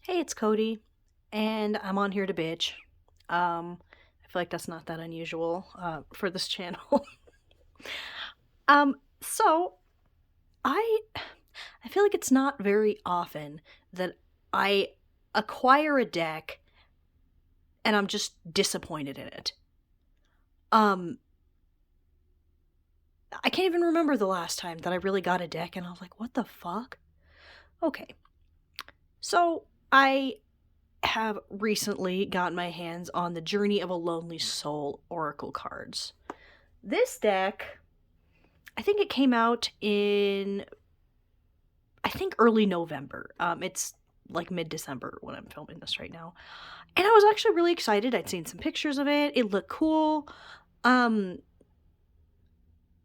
Hey, it's Cody, and I'm on here to bitch. I feel like that's not that unusual for this channel. So I I feel like it's not very often that I acquire a deck and I'm just disappointed in it. Um, I can't even remember the last time that I really got a deck and I was like, what the fuck? Okay, so I have recently gotten my hands on the Journey of a Lonely Soul Oracle cards. This deck, I think it came out in, I think early November. It's like mid-December when I'm filming this right now. And I was actually really excited. I'd seen some pictures of it. It looked cool. Um,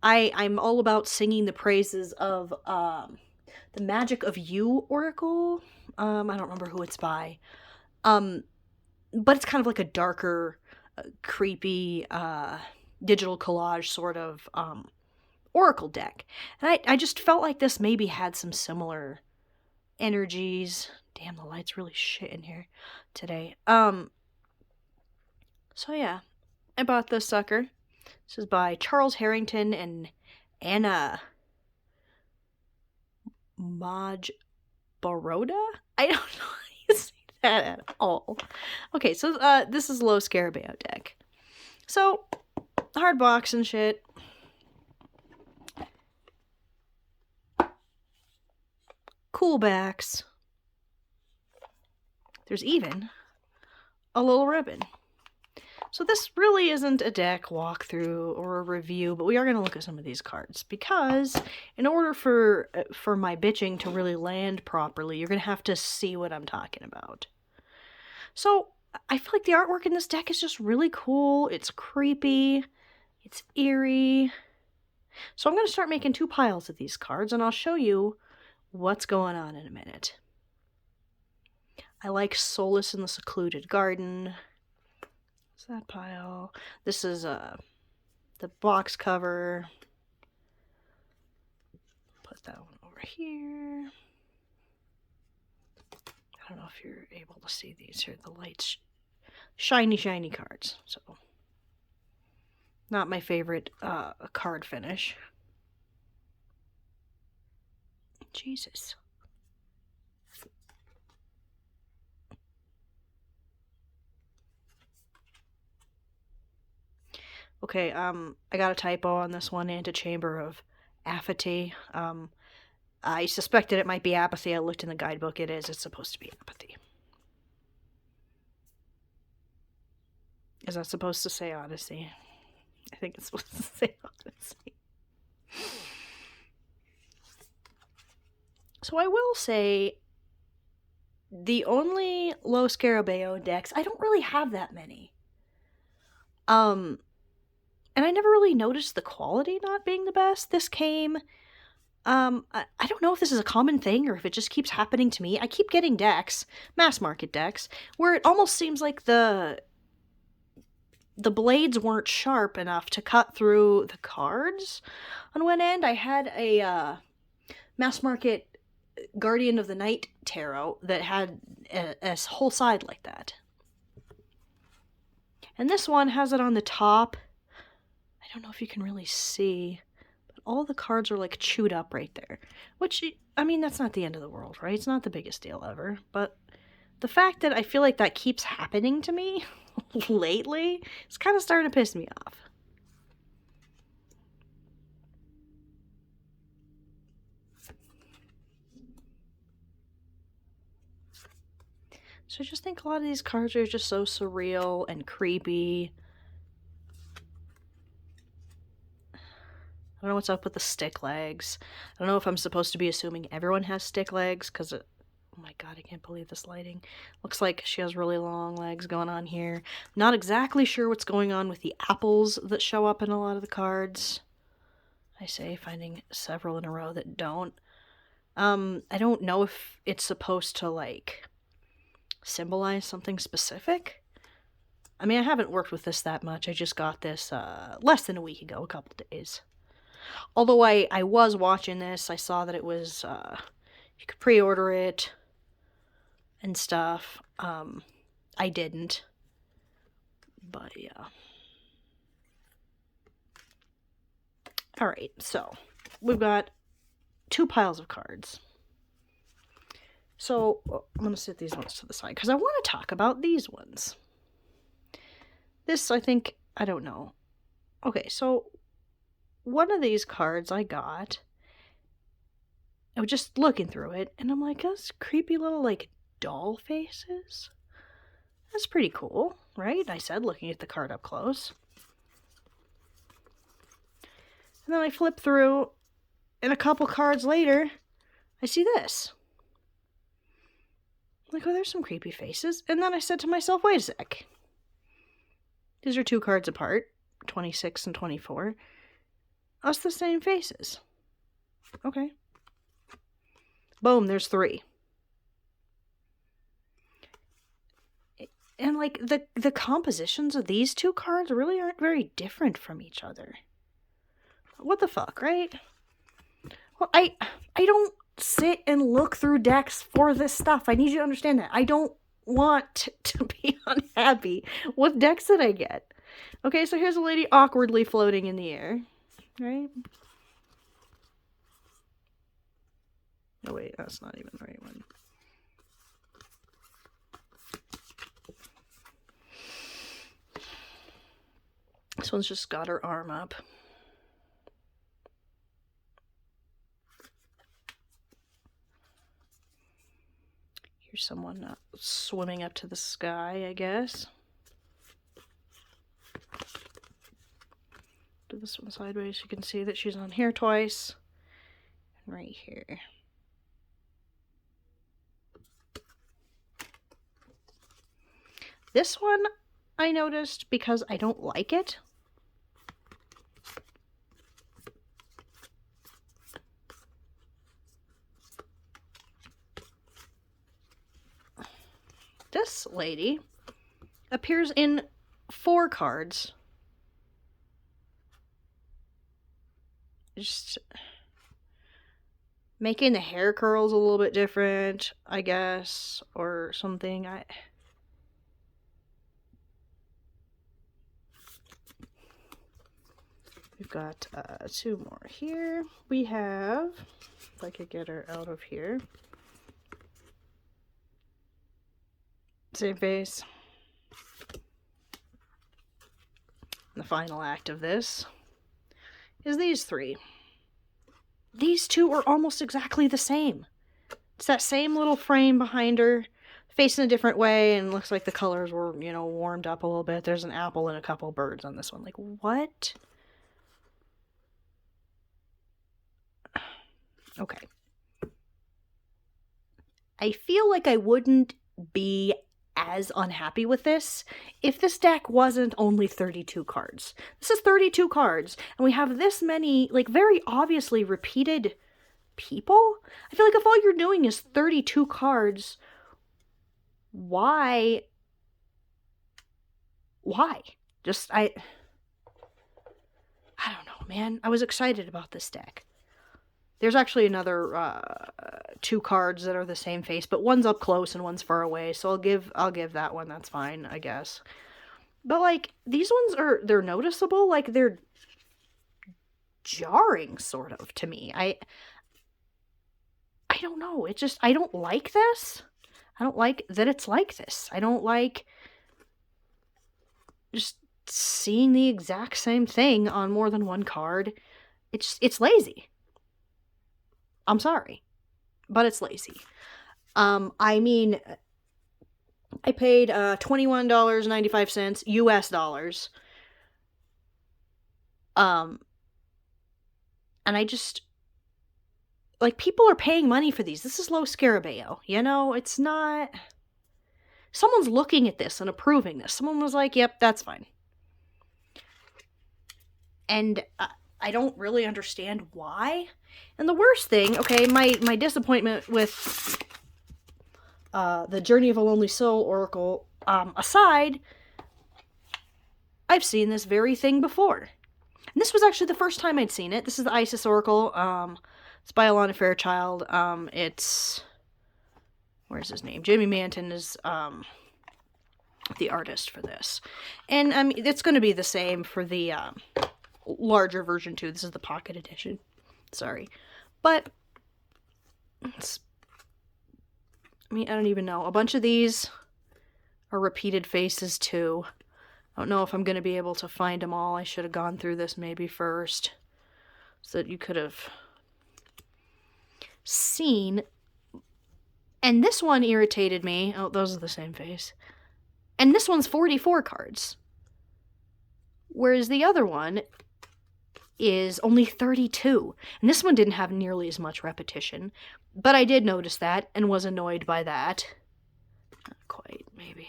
I'm all about singing the praises of the Magic of You Oracle. I don't remember who it's by. Um, but it's kind of like a darker, creepy, digital collage sort of Oracle deck. And I just felt like this maybe had some similar energies. Damn, the light's really shit in here today. So yeah, I bought this sucker. This is by Charles Harrington and Anna Maj Baroda? I don't know how you say that at all. Okay, so this is low Scarabeo deck. So, hard box and shit. Cool backs. There's even a little ribbon. So this really isn't a deck walkthrough or a review, but we are going to look at some of these cards because in order for my bitching to really land properly, you're going to have to see what I'm talking about. So I feel like the artwork in this deck is just really cool. It's creepy. It's eerie. So I'm going to start making two piles of these cards, and I'll show you what's going on in a minute. I like Solace in the Secluded Garden. What's that pile? This is the box cover. Put that one over here. I don't know if you're able to see these here. The lights, shiny cards. So, not my favorite card finish. Jesus. Okay, I got a typo on this one, Antechamber of Apathy. I suspected it might be apathy. I looked in the guidebook. It is. It's supposed to be apathy. Is that supposed to say Odyssey? I think it's supposed to say Odyssey. So I will say the only low Scarabeo decks, I don't really have that many. And I never really noticed the quality not being the best. This came, I don't know if this is a common thing or if it just keeps happening to me. I keep getting decks, mass market decks, where it almost seems like the blades weren't sharp enough to cut through the cards. On one end, I had a mass market Guardian of the Night tarot that had a whole side like that. And this one has it on the top. I don't know if you can really see, but all the cards are like chewed up right there. Which, I mean, that's not the end of the world, right? It's not the biggest deal ever. But the fact that I feel like that keeps happening to me lately is kind of starting to piss me off. So I just think a lot of these cards are just so surreal and creepy. I don't know what's up with the stick legs. I don't know if I'm supposed to be assuming everyone has stick legs, because oh my god, I can't believe this lighting. Looks like she has really long legs going on here. Not exactly sure what's going on with the apples that show up in a lot of the cards. I say, finding several in a row that don't. I don't know if it's supposed to, like, symbolize something specific. I mean, I haven't worked with this that much. I just got this less than a week ago, a couple days. Although I was watching this, I saw that it was, you could pre-order it, and stuff. I didn't. But yeah. Alright, so we've got 2 piles of cards. So I'm going to set these ones to the side because I want to talk about these ones. This, I think, I don't know. Okay, so one of these cards I got, I was just looking through it, and I'm like, those creepy little, like, doll faces? That's pretty cool, right? I said, looking at the card up close. And then I flip through, and a couple cards later, I see this. I'm like, oh, there's some creepy faces. And then I said to myself, wait a sec. These are 2 cards apart, 26 and 24. That's the same faces. Okay. Boom, there's 3. And, like, the compositions of these 2 cards really aren't very different from each other. What the fuck, right? Well, I don't sit and look through decks for this stuff. I need you to understand that. I don't want to be unhappy with decks that I get. Okay, so here's a lady awkwardly floating in the air. Right? Oh wait, that's not even the right one. This one's just got her arm up. Here's someone swimming up to the sky, I guess. Do this one sideways. You can see that she's on here twice. And right here. This one I noticed because I don't like it. This lady appears in 4 cards. Just making the hair curls a little bit different, I guess, or something. We've got 2 more here. We have, if I could get her out of here. Same face. And the final act of this is these 3. These 2 are almost exactly the same. It's that same little frame behind her, facing a different way, and looks like the colors were, you know, warmed up a little bit. There's an apple and a couple birds on this one. Like, what? Okay. I feel like I wouldn't be as unhappy with this if this deck wasn't only 32 cards. This is 32 cards, and we have this many, like, very obviously repeated people. I feel like if all you're doing is 32 cards, why? Just, I don't know, man. I was excited about this deck. There's actually another 2 cards that are the same face, but one's up close and one's far away, so I'll give that one. That's fine, I guess. But, like, these ones they're noticeable, like, they're jarring, sort of, to me. I don't know. It just, I don't like this. I don't like that it's like this. I don't like just seeing the exact same thing on more than one card. It's lazy. I'm sorry, but it's lazy. I mean, I paid $21.95 US dollars. And I just, like, people are paying money for these. This is low Scarabeo, you know? It's not, someone's looking at this and approving this. Someone was like, yep, that's fine. And I don't really understand why. And the worst thing, okay, my disappointment with the Journey of a Lonely Soul Oracle aside, I've seen this very thing before. And this was actually the first time I'd seen it. This is the Isis Oracle. It's by Alana Fairchild. Where's where's his name? Jimmy Manton is the artist for this. And I mean, it's going to be the same for the larger version too. This is the pocket edition. Sorry. But it's, I mean, I don't even know. A bunch of these are repeated faces too. I don't know if I'm going to be able to find them all. I should have gone through this maybe first so that you could have seen. And this one irritated me. Oh, those are the same face. And this one's 44 cards. Whereas the other one is only 32. And this one didn't have nearly as much repetition. But I did notice that and was annoyed by that. Not quite, maybe.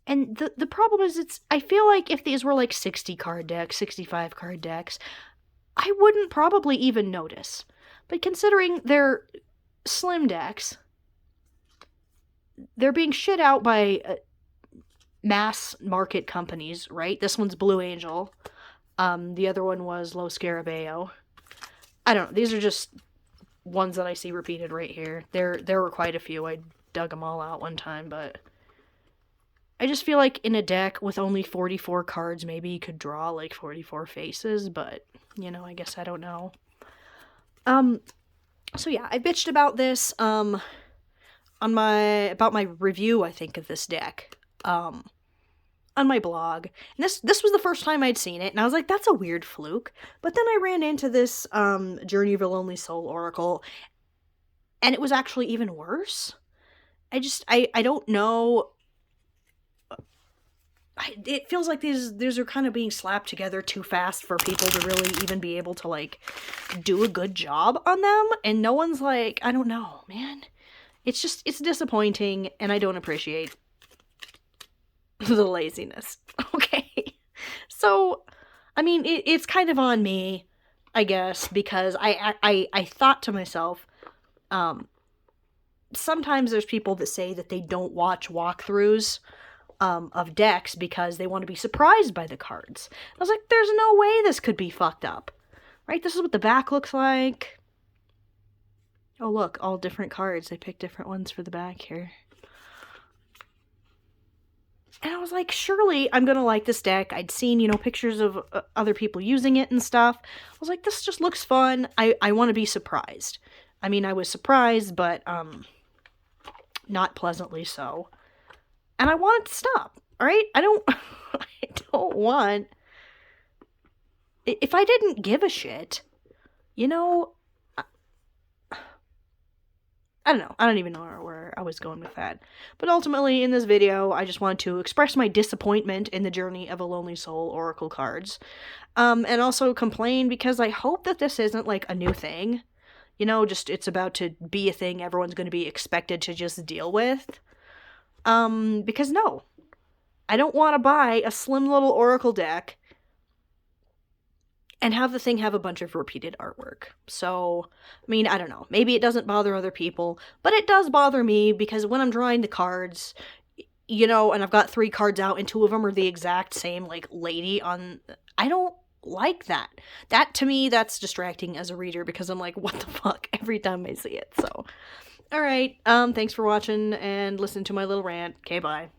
And the problem is, I feel like if these were like 60 card decks, 65 card decks, I wouldn't probably even notice. But considering they're slim decks, they're being shit out by mass market companies, right? This one's Blue Angel. The other one was Low Scarabeo. I don't know. These are just ones that I see repeated right here. There were quite a few. I dug them all out one time, but I just feel like in a deck with only 44 cards, maybe you could draw like 44 faces, but, you know, I guess I don't know. So yeah, I bitched about this, about my review, I think, of this deck, on my blog. And this was the first time I'd seen it, and I was like, that's a weird fluke. But then I ran into this, Journey of a Lonely Soul Oracle, and it was actually even worse. I don't know. It feels like these are kind of being slapped together too fast for people to really even be able to, like, do a good job on them. And no one's like, I don't know, man. It's disappointing, and I don't appreciate the laziness. Okay. So, I mean, it's kind of on me, I guess, because I thought to myself, sometimes there's people that say that they don't watch walkthroughs of decks because they want to be surprised by the cards. I was like, there's no way this could be fucked up. Right? This is what the back looks like. Oh, look, all different cards. They picked different ones for the back here. And I was like, surely I'm going to like this deck. I'd seen, you know, pictures of other people using it and stuff. I was like, this just looks fun. I want to be surprised. I mean, I was surprised, but not pleasantly so. And I want it to stop, all right? I don't want... If I didn't give a shit, you know... I don't know. I don't even know where I was going with that. But ultimately, in this video, I just wanted to express my disappointment in the Journey of a Lonely Soul Oracle cards. And also complain because I hope that this isn't, like, a new thing. You know, just it's about to be a thing everyone's going to be expected to just deal with. Because no, I don't want to buy a slim little Oracle deck and have the thing have a bunch of repeated artwork. So, I mean, I don't know. Maybe it doesn't bother other people, but it does bother me because when I'm drawing the cards, you know, and I've got 3 cards out and 2 of them are the exact same, like, lady on... I don't like that. That, to me, that's distracting as a reader because I'm like, what the fuck, every time I see it, so... Alright, thanks for watching and listening to my little rant. Okay, bye.